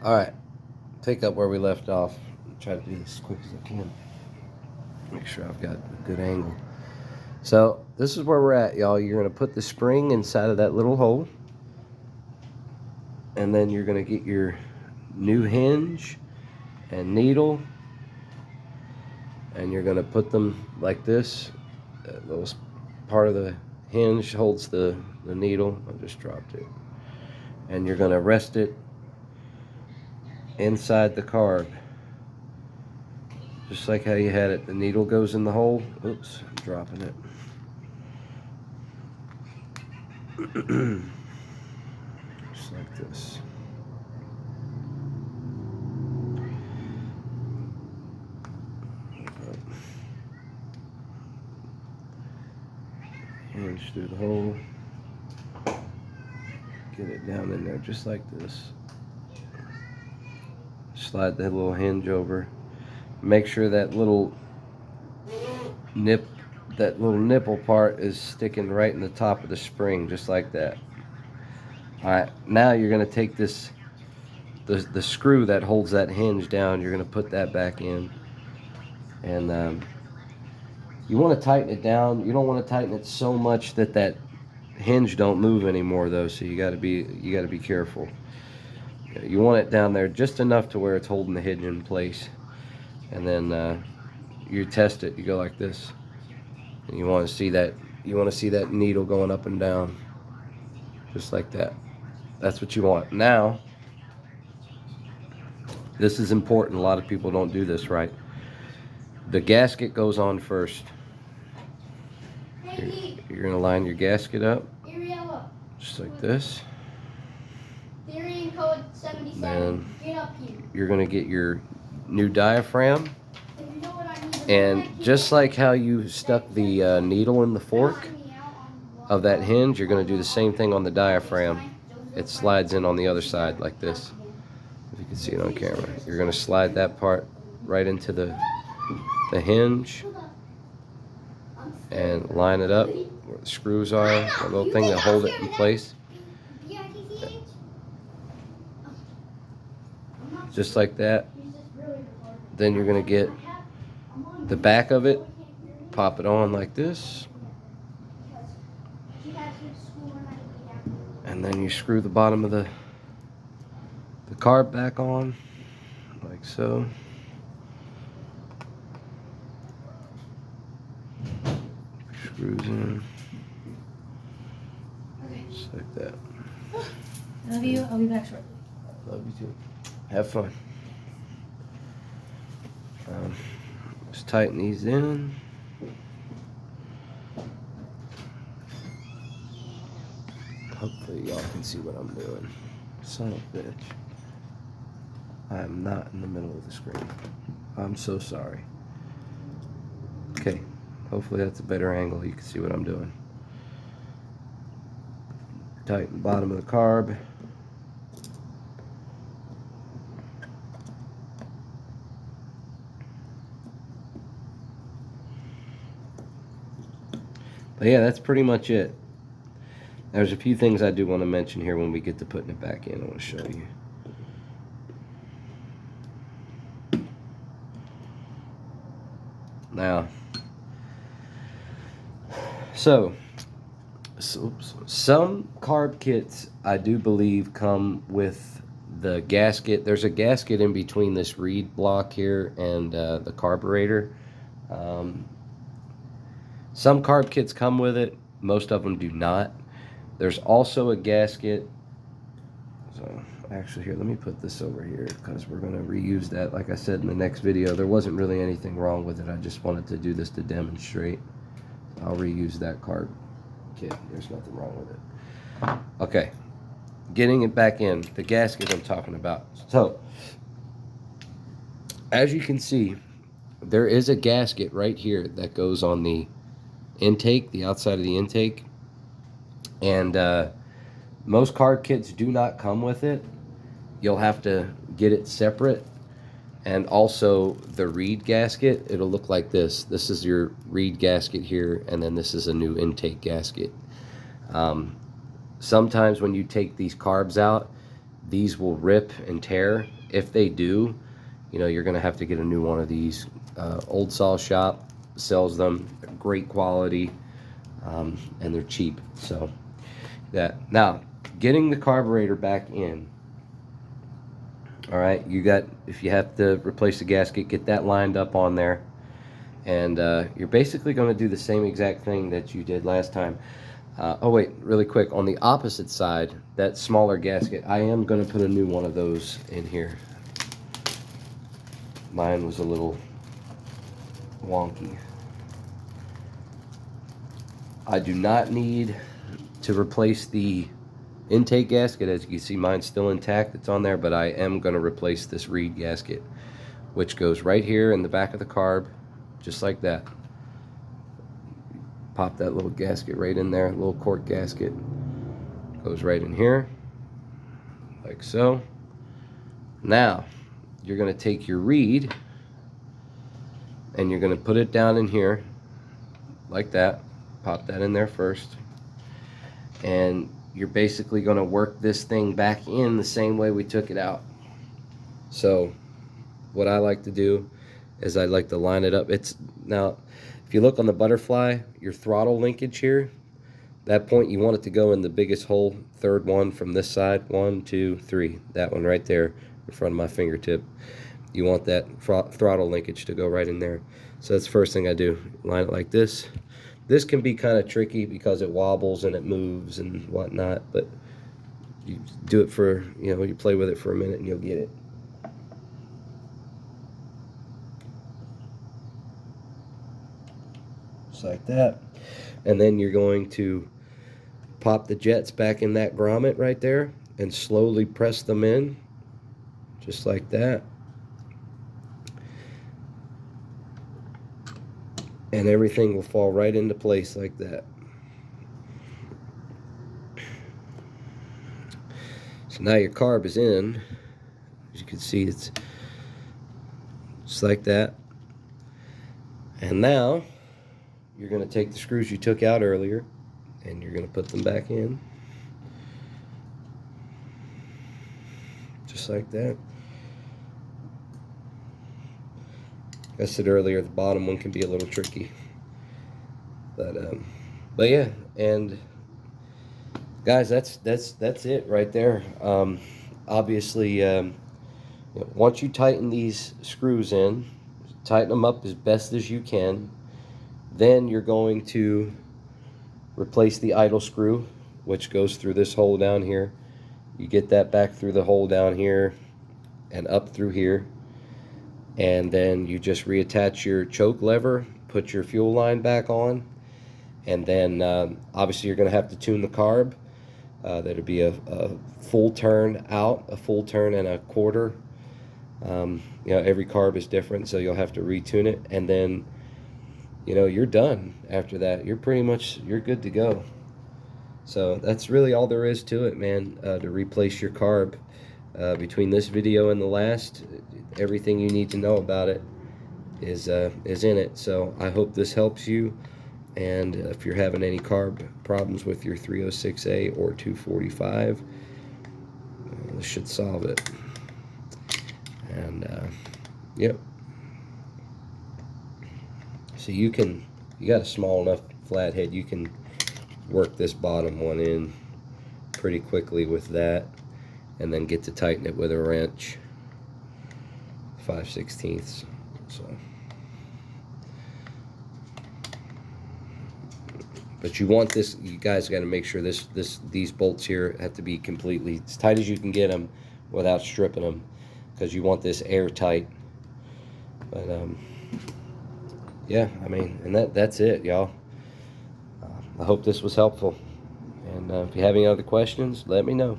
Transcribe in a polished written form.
All right, take up where we left off. Try to do this as quick as I can. Make sure I've got a good angle. So this is where we're at, y'all. You're gonna put the spring inside of that little hole, and then you're gonna get your new hinge and needle, and you're gonna put them like this. That little part of the hinge holds the needle. I just dropped it. And you're gonna rest it inside the carb, just like how you had it. The needle goes in the hole. Oops, I'm dropping it. Just like this. Hinge through the hole. Get it down in there just like this. Slide that little hinge over. Make sure that little nipple part is sticking right in the top of the spring, just like that. All right, now you're gonna take this, the screw that holds that hinge down, you're gonna put that back in, and you want to tighten it down. You don't want to tighten it so much that that hinge don't move anymore, though. So you got to be careful. You want it down there just enough to where it's holding the hinge in place, and then you test it. You go like this, and you want to see that needle going up and down, just like that. That's what you want. Now, this is important. A lot of people don't do this right. The gasket goes on first. You're going to line your gasket up just like this. Then you're going to get your new diaphragm, and just like how you stuck the needle in the fork of that hinge, you're going to do the same thing on the diaphragm. It slides in on the other side like this. If you can see it on camera, you're going to slide that part right into the hinge and line it up where the screws are, the little thing that hold it in place, just like that. Then you're going to get the back of it, pop it on like this, and then you screw the bottom of the carb back on like so. Screws in. Just like that. I love you. I'll be back shortly. Love you too. Have fun. Just tighten these in. Hopefully y'all can see what I'm doing. Son of a bitch. I am not in the middle of the screen. I'm so sorry. Okay. Hopefully that's a better angle. You can see what I'm doing. Tighten the bottom of the carb. But yeah, that's pretty much it. There's a few things I do want to mention here when we get to putting it back in. I want to show you. Now, so some carb kits, I do believe, come with the gasket. There's a gasket in between this reed block here and the carburetor. Some carb kits come with it. Most of them do not. There's also a gasket. So actually here, let me put this over here because we're going to reuse that. Like I said in the next video, there wasn't really anything wrong with it. I just wanted to do this to demonstrate. I'll reuse that carb kit. There's nothing wrong with it. Okay, getting it back in, the gasket I'm talking about. So as you can see, there is a gasket right here that goes on the intake, the outside of the intake, and most carb kits do not come with it. You'll have to get it separate. And also the reed gasket, it'll look like this. This is your reed gasket here, and then this is a new intake gasket. Sometimes when you take these carbs out, these will rip and tear. If they do, you know, you're gonna have to get a new one of these. Old Saw Shop sells them. They're great quality, and they're cheap. So that now, getting the carburetor back in. All right, you got, if you have to replace the gasket, get that lined up on there. And you're basically going to do the same exact thing that you did last time. Oh wait, really quick, on the opposite side, that smaller gasket, I am going to put a new one of those in here. Mine was a little wonky. I do not need to replace the intake gasket. As you can see, mine's still intact, it's on there, but I am going to replace this reed gasket, which goes right here in the back of the carb, just like that. Pop that little gasket right in there, little cork gasket goes right in here, like so. Now you're going to take your reed and you're going to put it down in here like that. Pop that in there first, and you're basically going to work this thing back in the same way we took it out. So what I like to do is I like to line it up. It's now, if you look on the butterfly, your throttle linkage here, that point, you want it to go in the biggest hole, third one from this side. 1, 2, 3, that one right there in front of my fingertip. You want that throttle linkage to go right in there. So that's the first thing I do, line it like this. This can be kind of tricky because it wobbles and it moves and whatnot, but you do it for, you know, you play with it for a minute and you'll get it. Just like that. And then you're going to pop the jets back in that grommet right there and slowly press them in, just like that. And everything will fall right into place like that. So now your carb is in. As you can see, it's just like that. And now you're going to take the screws you took out earlier and you're going to put them back in, just like that. Like I said earlier, the bottom one can be a little tricky, but yeah. And guys, that's it right there. Obviously, you know, once you tighten these screws in, tighten them up as best as you can. Then you're going to replace the idle screw, which goes through this hole down here. You get that back through the hole down here and up through here. And then you just reattach your choke lever, put your fuel line back on, and then obviously you're going to have to tune the carb. That'll be a full turn out, a full turn and a quarter. You know, every carb is different, so you'll have to retune it, and then, you know, you're done after that. You're good to go. So that's really all there is to it, man. To replace your carb. Between this video and the last, everything you need to know about it is in it. So I hope this helps you, and if you're having any carb problems with your 306A or 245, this should solve it. And yep. So you got a small enough flathead, you can work this bottom one in pretty quickly with that, and then get to tighten it with a wrench, 5/16. So, but you want this, you guys got to make sure these bolts here have to be completely as tight as you can get them without stripping them, because you want this airtight. But yeah, I mean, and that's it, y'all. I hope this was helpful, and if you have any other questions, let me know.